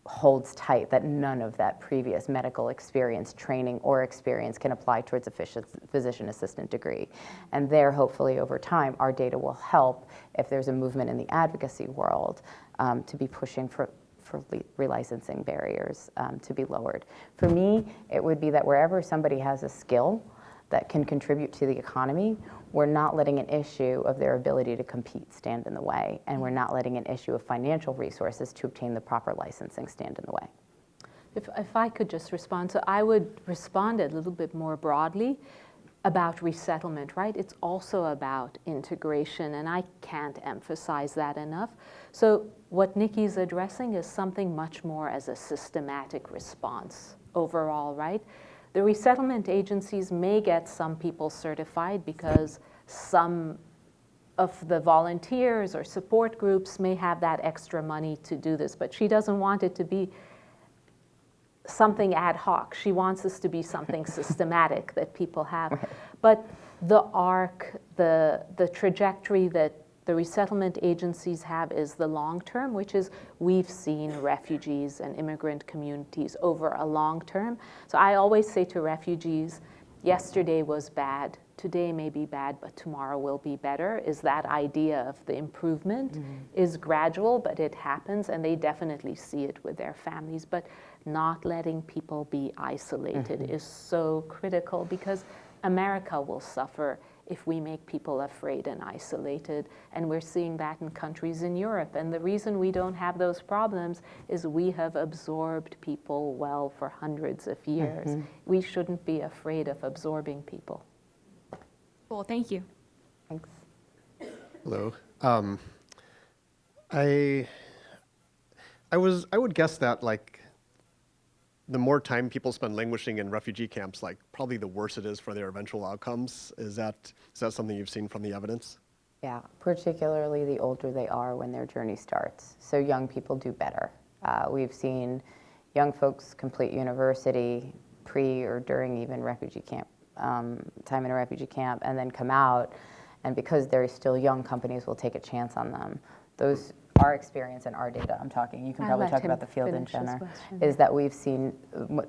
holds tight that none of that previous medical experience, training, or experience can apply towards a physician assistant degree. And there, hopefully, over time, our data will help if there's a movement in the advocacy world to be pushing for relicensing barriers to be lowered. For me, it would be that wherever somebody has a skill that can contribute to the economy, we're not letting an issue of their ability to compete stand in the way, and we're not letting an issue of financial resources to obtain the proper licensing stand in the way. If I could just respond, so I would respond a little bit more broadly about resettlement, right? It's also about integration, and I can't emphasize that enough. So what Nikki's addressing is something much more as a systematic response overall, right? The resettlement agencies may get some people certified because some of the volunteers or support groups may have that extra money to do this, but she doesn't want it to be something ad hoc. She wants this to be something systematic that people have. But the arc, the trajectory that the resettlement agencies have is the long term, which is we've seen refugees and immigrant communities over a long term. So I always say to refugees, yesterday was bad, today may be bad, but tomorrow will be better, is that idea of the improvement is gradual, but it happens, and they definitely see it with their families. But not letting people be isolated is so critical, because America will suffer if we make people afraid and isolated. And we're seeing that in countries in Europe. And the reason we don't have those problems is we have absorbed people well for hundreds of years. We shouldn't be afraid of absorbing people. Cool, thank you. Thanks. Hello. I would guess that like the more time people spend languishing in refugee camps, like probably the worse it is for their eventual outcomes. Is that something you've seen from the evidence? Yeah, particularly the older they are when their journey starts. So young people do better. We've seen young folks complete university pre or during even refugee camp, time in a refugee camp, and then come out. And because they're still young, companies will take a chance on them. Those, our experience and our data, I'm talking, you can I'll probably let talk him about the field in finish his general, question. is that we've seen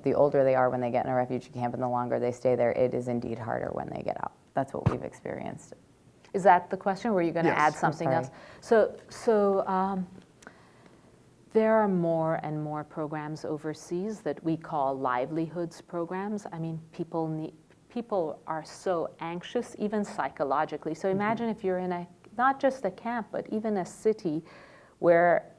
the older they are when they get in a refugee camp and the longer they stay there, it is indeed harder when they get out. That's what we've experienced. Is that the question? Were you going to Yes. add I'm something sorry. else? So there are more and more programs overseas that we call livelihoods programs. I mean, people are so anxious, even psychologically. So imagine if you're in not just a camp, but even a city where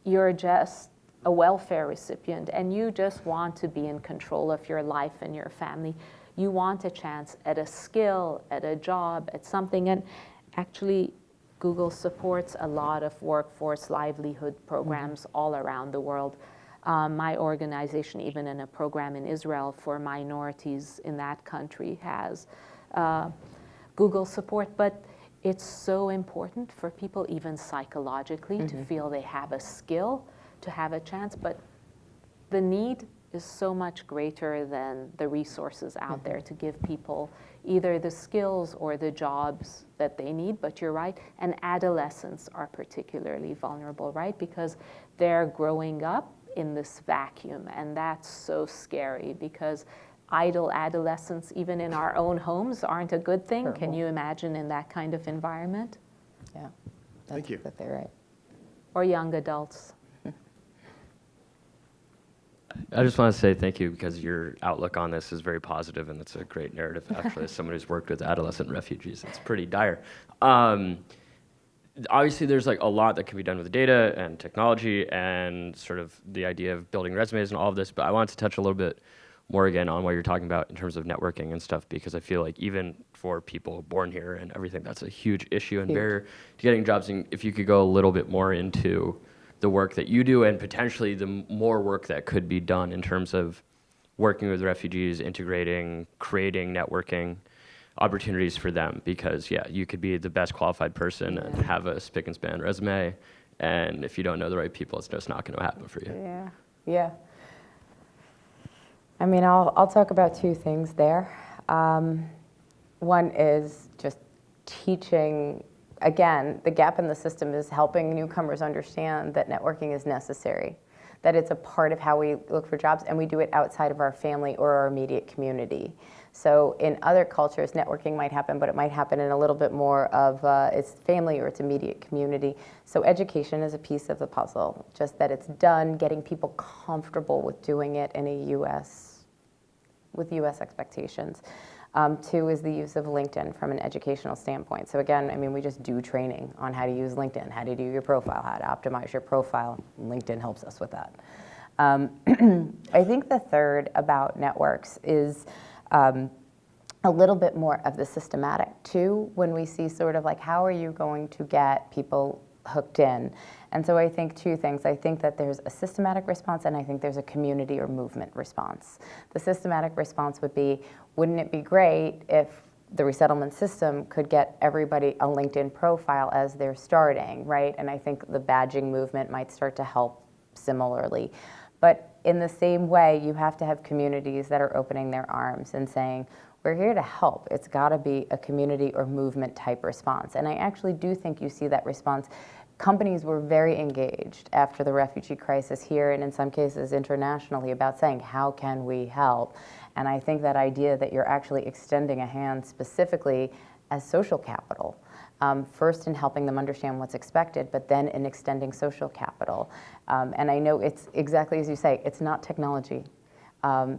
you're just a welfare recipient and you just want to be in control of your life and your family. You want a chance at a skill, at a job, at something. And actually, Google supports a lot of workforce livelihood programs all around the world. My organization, even in a program in Israel for minorities in that country, has Google support. But it's so important for people, even psychologically, to feel they have a skill, to have a chance. But the need is so much greater than the resources out there to give people either the skills or the jobs that they need. But you're right, and adolescents are particularly vulnerable, right? Because they're growing up in this vacuum, and that's so scary because idle adolescents, even in our own homes, aren't a good thing. Can you imagine in that kind of environment? Yeah, Thank you. that's exactly right. Or young adults. I just want to say thank you because your outlook on this is very positive, and it's a great narrative, actually, as someone who's worked with adolescent refugees. It's pretty dire. Obviously, there's like a lot that can be done with data and technology and sort of the idea of building resumes and all of this, but I wanted to touch a little bit more again on what you're talking about in terms of networking and stuff, because I feel like even for people born here and everything, that's a huge issue and barrier to getting jobs. And if you could go a little bit more into the work that you do and potentially the more work that could be done in terms of working with refugees, integrating, creating networking opportunities for them, because yeah, you could be the best qualified person and have a spick and span resume, and if you don't know the right people, it's just not going to happen for you. Yeah, yeah. I mean, I'll talk about two things there. One is just teaching. Again, the gap in the system is helping newcomers understand that networking is necessary, that it's a part of how we look for jobs, and we do it outside of our family or our immediate community. So in other cultures, networking might happen, but it might happen in a little bit more of its family or its immediate community. So education is a piece of the puzzle, just that it's done, getting people comfortable with doing it in with US expectations. Two is the use of LinkedIn from an educational standpoint. So again, I mean, we just do training on how to use LinkedIn, how to do your profile, how to optimize your profile. LinkedIn helps us with that. I think the third about networks is a little bit more of the systematic too, when we see sort of like, how are you going to get people hooked in? And so I think two things. I think that there's a systematic response, and I think there's a community or movement response. The systematic response would be, wouldn't it be great if the resettlement system could get everybody a LinkedIn profile as they're starting, right? And I think the badging movement might start to help similarly. But in the same way, you have to have communities that are opening their arms and saying, we're here to help. It's got to be a community or movement type response. And I actually do think you see that response. Companies were very engaged after the refugee crisis here, and in some cases internationally, about saying, how can we help? And I think that idea that you're actually extending a hand specifically as social capital, first in helping them understand what's expected, but then in extending social capital. And I know it's exactly as you say, it's not technology.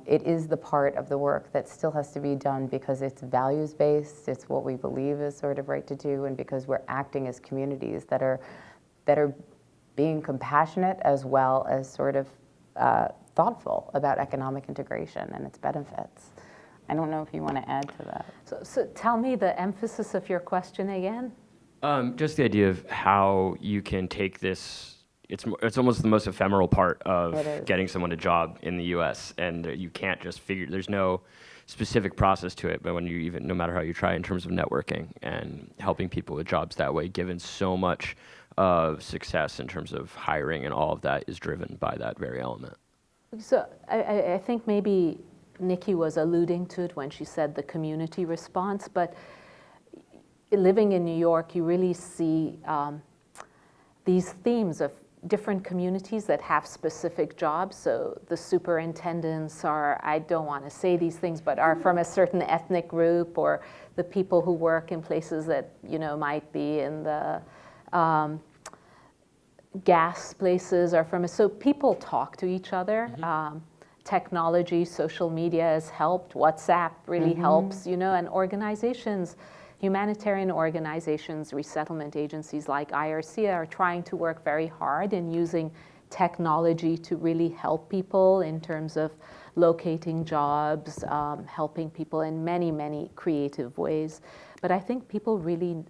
It is the part of the work that still has to be done because it's values-based, it's what we believe is sort of right to do, and because we're acting as communities that are being compassionate as well as sort of thoughtful about economic integration and its benefits. I don't know if you want to add to that. So tell me the emphasis of your question again. Just the idea of how you can take this. It's almost the most ephemeral part of getting someone a job in the U.S. and you can't just figure. There's no specific process to it, but when you no matter how you try in terms of networking and helping people with jobs that way, given so much of success in terms of hiring and all of that is driven by that very element. So I think maybe Nikki was alluding to it when she said the community response, but living in New York, you really see these themes of different communities that have specific jobs. So the superintendents are, I don't want to say these things, but are from a certain ethnic group, or the people who work in places that, might be in the gas places are from, so people talk to each other. Technology, social media has helped. WhatsApp really helps, and organizations, humanitarian organizations, resettlement agencies like IRC are trying to work very hard in using technology to really help people in terms of locating jobs, helping people in many, many creative ways. But I think people really,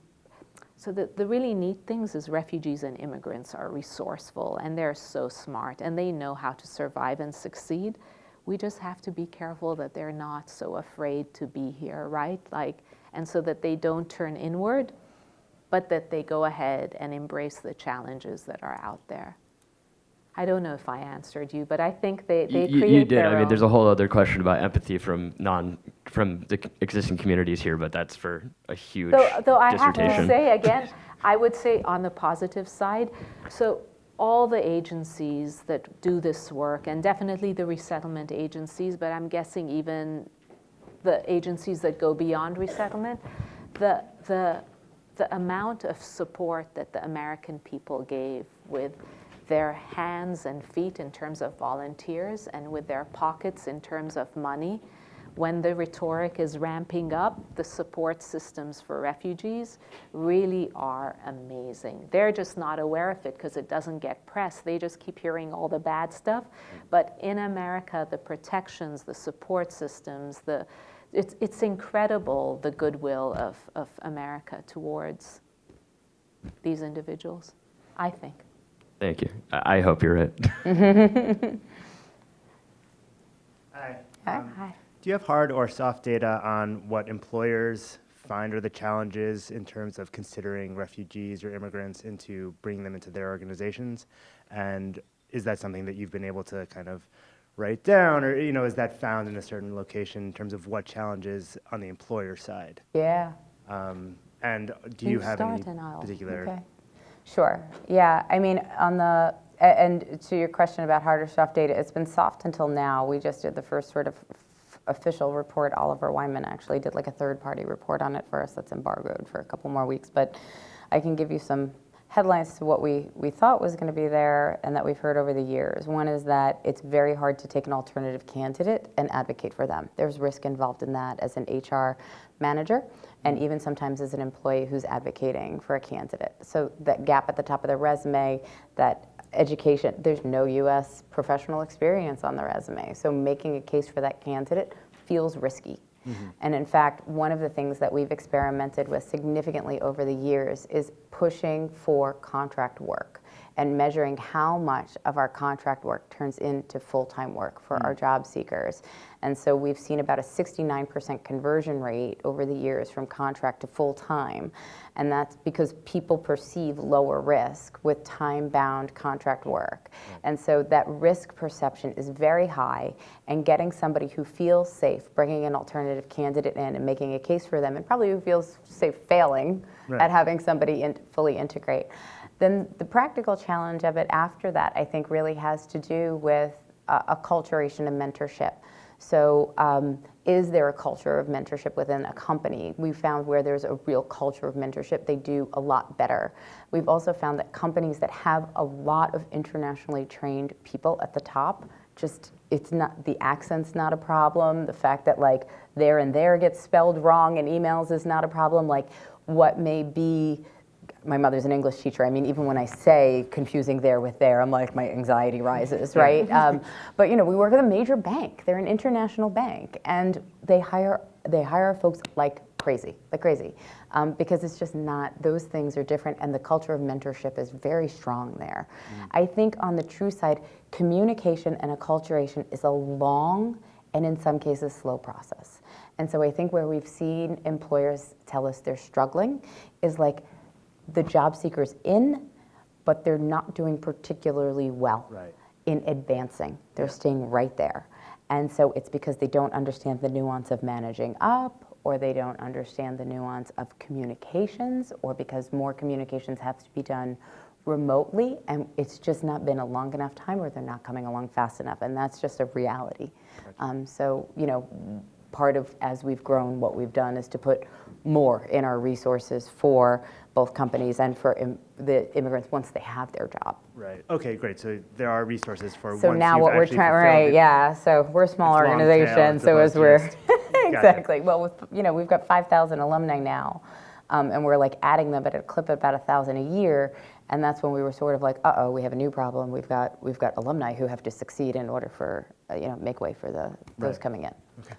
so the really neat things is refugees and immigrants are resourceful and they're so smart and they know how to survive and succeed. We just have to be careful that they're not so afraid to be here, right? And so that they don't turn inward, but that they go ahead and embrace the challenges that are out there. I don't know if I answered you, but I think they create You did. their I mean, own. there's a whole other question about empathy from the existing communities here, but that's for a huge Though I have dissertation. to say, again, I would say on the positive side, so all the agencies that do this work, and definitely the resettlement agencies, but I'm guessing even the agencies that go beyond resettlement, the amount of support that the American people gave with their hands and feet in terms of volunteers and with their pockets in terms of money, when the rhetoric is ramping up, the support systems for refugees really are amazing. They're just not aware of it because it doesn't get press. They just keep hearing all the bad stuff. But in America, the protections, the support systems, it's incredible, the goodwill of America towards these individuals, I think. Thank you. I hope you're right. Hi. Hi. Do you have hard or soft data on what employers find are the challenges in terms of considering refugees or immigrants into bringing them into their organizations? And is that something that you've been able to kind of write down, or is that found in a certain location in terms of what challenges on the employer side? Yeah. And do you have any start and I'll- particular? Okay. Sure. Yeah. I mean, and to your question about hard or soft data, it's been soft until now. We just did the first sort of official report. Oliver Wyman actually did like a third-party report on it for us that's embargoed for a couple more weeks. But I can give you some headlines to what we thought was going to be there and that we've heard over the years. One is that it's very hard to take an alternative candidate and advocate for them. There's risk involved in that as an HR manager and even sometimes as an employee who's advocating for a candidate. So that gap at the top of the resume, that education, there's no U.S. professional experience on the resume. So making a case for that candidate feels risky. And in fact, one of the things that we've experimented with significantly over the years is pushing for contract work and measuring how much of our contract work turns into full-time work for our job seekers. And so we've seen about a 69% conversion rate over the years from contract to full-time. And that's because people perceive lower risk with time-bound contract work. And so that risk perception is very high, and getting somebody who feels safe bringing an alternative candidate in and making a case for them, and probably who feels safe failing at having somebody fully integrate. Then the practical challenge of it after that, I think, really has to do with acculturation and mentorship. So is there a culture of mentorship within a company? We've found where there's a real culture of mentorship, they do a lot better. We've also found that companies that have a lot of internationally trained people at the top just, it's not, the accent's not a problem. The fact that like there and there gets spelled wrong in emails is not a problem. Like what may be, my mother's an English teacher. I mean, even when I say confusing there with there, I'm like, my anxiety rises, right? But you know, we work at a major bank. They're an international bank, and they hire folks like crazy, because it's just not, those things are different, and the culture of mentorship is very strong there. I think on the true side, communication and acculturation is a long and in some cases slow process. And so I think where we've seen employers tell us they're struggling is like the job seeker's in, but they're not doing particularly well in advancing. They're staying right there. And so it's because they don't understand the nuance of managing up, or they don't understand the nuance of communications, or because more communications have to be done remotely, and it's just not been a long enough time, or they're not coming along fast enough, and that's just a reality. So, you know, part of, as we've grown, what we've done is to put more in our resources for both companies and for the immigrants once they have their job. Right. Okay, great. So there are resources for So once now you've what we're actually trying, fulfilled right? it. Yeah. So we're a small It's long tail organization. as So as opposed to we're just- exactly, well, with, you know, we've got 5,000 alumni now, and we're like adding them at a clip of about 1,000 a year. And that's when we were sort of like, uh-oh, we have a new problem. We've got alumni who have to succeed in order for you know, make way for those coming in. Okay.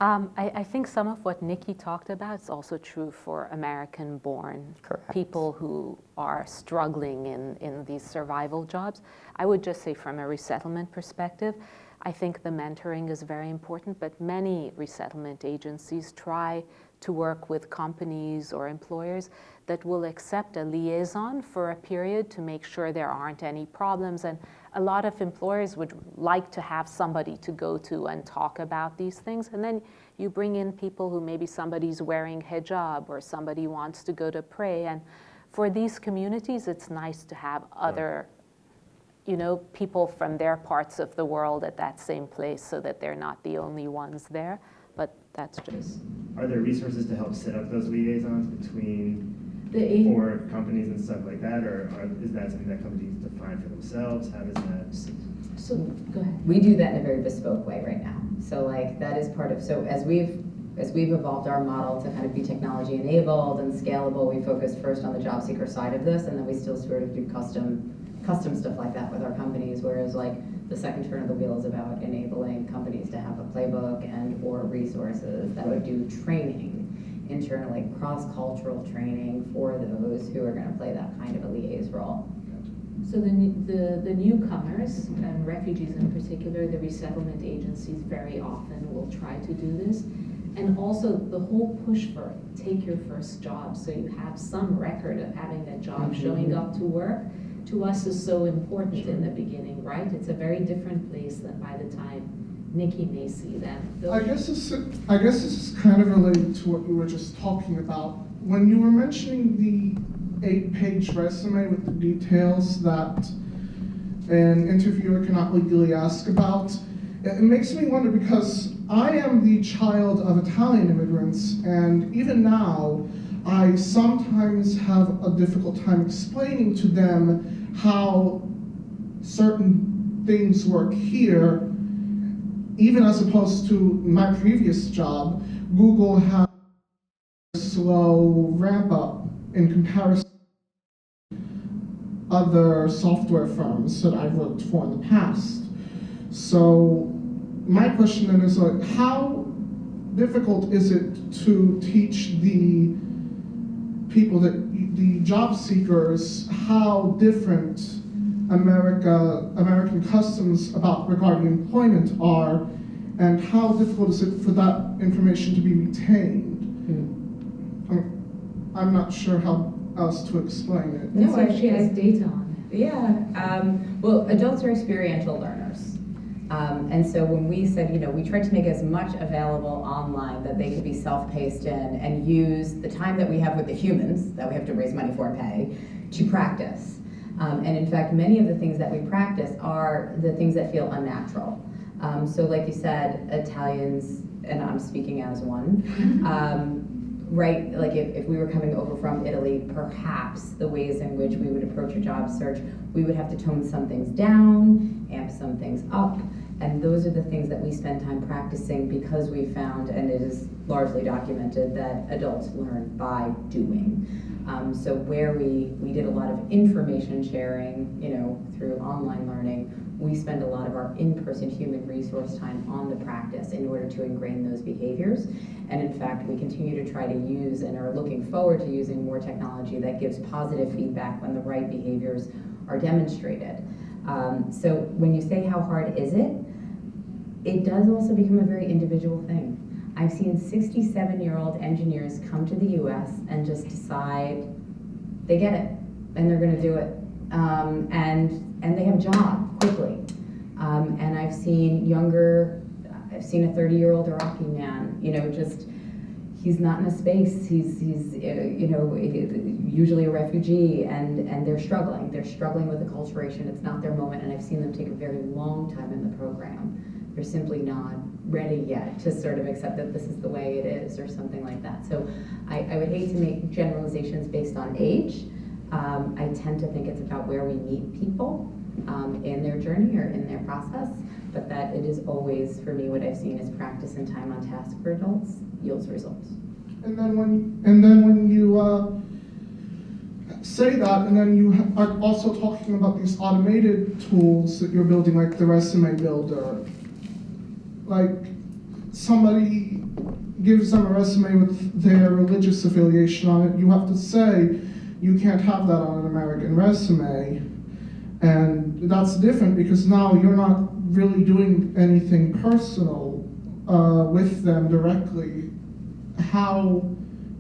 I think some of what Nikki talked about is also true for American-born people who are struggling in these survival jobs. I would just say from a resettlement perspective, I think the mentoring is very important, but many resettlement agencies try to work with companies or employers that will accept a liaison for a period to make sure there aren't any problems. And a lot of employers would like to have somebody to go to and talk about these things. And then you bring in people who maybe somebody's wearing hijab or somebody wants to go to pray. And for these communities, it's nice to have other, you know, people from their parts of the world at that same place so that they're not the only ones there. But that's just... Are there resources to help set up those liaisons between for companies and stuff like that, or is that something that companies define for themselves? How does that? So go ahead. We do that in a very bespoke way right now. So like that is part of, so as we've evolved our model to kind of be technology enabled and scalable, we focused first on the job seeker side of this, and then we still sort of do custom stuff like that with our companies, whereas like the second turn of the wheel is about enabling companies to have a playbook and or resources that would do training internally, cross-cultural training for those who are going to play that kind of a liaison role. So the newcomers, and refugees in particular, the resettlement agencies very often will try to do this. And also the whole push for take your first job, so you have some record of having a job, showing up to work, to us is so important in the beginning, right? It's a very different place than by the time Nikki may see them. I guess this is kind of related to what we were just talking about. When you were mentioning the 8-page resume with the details that an interviewer cannot legally ask about, it makes me wonder, because I am the child of Italian immigrants, and even now, I sometimes have a difficult time explaining to them how certain things work here. Even as opposed to my previous job, Google has a slow ramp up in comparison to other software firms that I've worked for in the past. So my question then is, like, how difficult is it to teach the people, the job seekers, how different American customs regarding employment are, and how difficult is it for that information to be retained? I'm not sure how else to explain it. No, she has data on it. Yeah. Well, adults are experiential learners. And so when we said, you know, we tried to make as much available online that they could be self-paced in and use the time that we have with the humans, that we have to raise money for and pay, to practice. And in fact, many of the things that we practice are the things that feel unnatural. So like you said, Italians, and I'm speaking as one, right, like if we were coming over from Italy, perhaps the ways in which we would approach a job search, we would have to tone some things down, amp some things up, and those are the things that we spend time practicing because we found, and it is largely documented, that adults learn by doing. So where we did a lot of information sharing, through online learning, we spend a lot of our in-person human resource time on the practice in order to ingrain those behaviors. And in fact, we continue to try to use and are looking forward to using more technology that gives positive feedback when the right behaviors are demonstrated. So when you say how hard is it, it does also become a very individual thing. I've seen 67-year-old engineers come to the US and just decide they get it and they're going to do it. And they have a job quickly. And I've seen a 30-year-old Iraqi man, he's not in a space, he's usually a refugee, and they're struggling. They're struggling with acculturation. It's not their moment, and I've seen them take a very long time in the program. They're simply not ready yet to sort of accept that this is the way it is or something like that. So I would hate to make generalizations based on age. I tend to think it's about where we meet people in their journey or in their process, but that it is always, for me, what I've seen is practice and time on task for adults yields results. And then when you say that, and then you are also talking about these automated tools that you're building, like the resume builder. Like somebody gives them a resume with their religious affiliation on it, you have to say you can't have that on an American resume. And that's different because now you're not really doing anything personal with them directly. How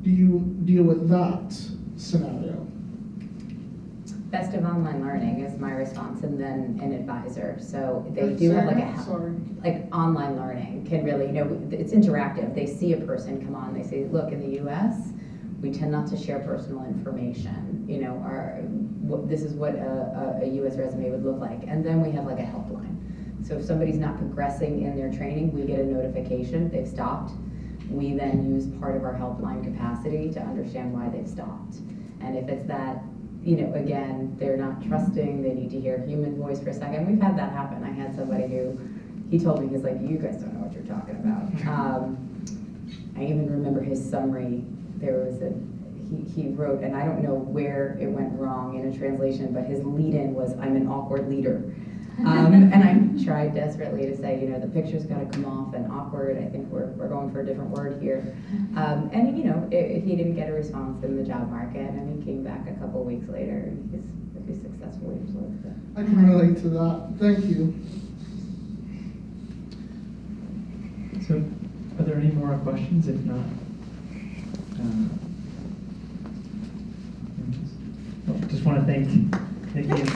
do you deal with that scenario? Best of online learning is my response, and then an advisor. So they do have like online learning can really, it's interactive. They see a person come on, they say, look, in the US, we tend not to share personal information. This is what a US resume would look like. And then we have like a helpline. So if somebody's not progressing in their training, we get a notification, they've stopped. We then use part of our helpline capacity to understand why they've stopped. And if it's that, again, they're not trusting, they need to hear human voice for a second. We've had that happen. I had somebody who, he told me, he's like, you guys don't know what you're talking about. I even remember his summary. There was he wrote, and I don't know where it went wrong in a translation, but his lead-in was, I'm an awkward leader. And I tried desperately to say, the picture's got to come off, and awkward, I think we're going for a different word here. And he didn't get a response in the job market, and he came back a couple weeks later, and he's very successfully with it. I can relate to that. Thank you. So, are there any more questions? If not, just want to thank Nikki and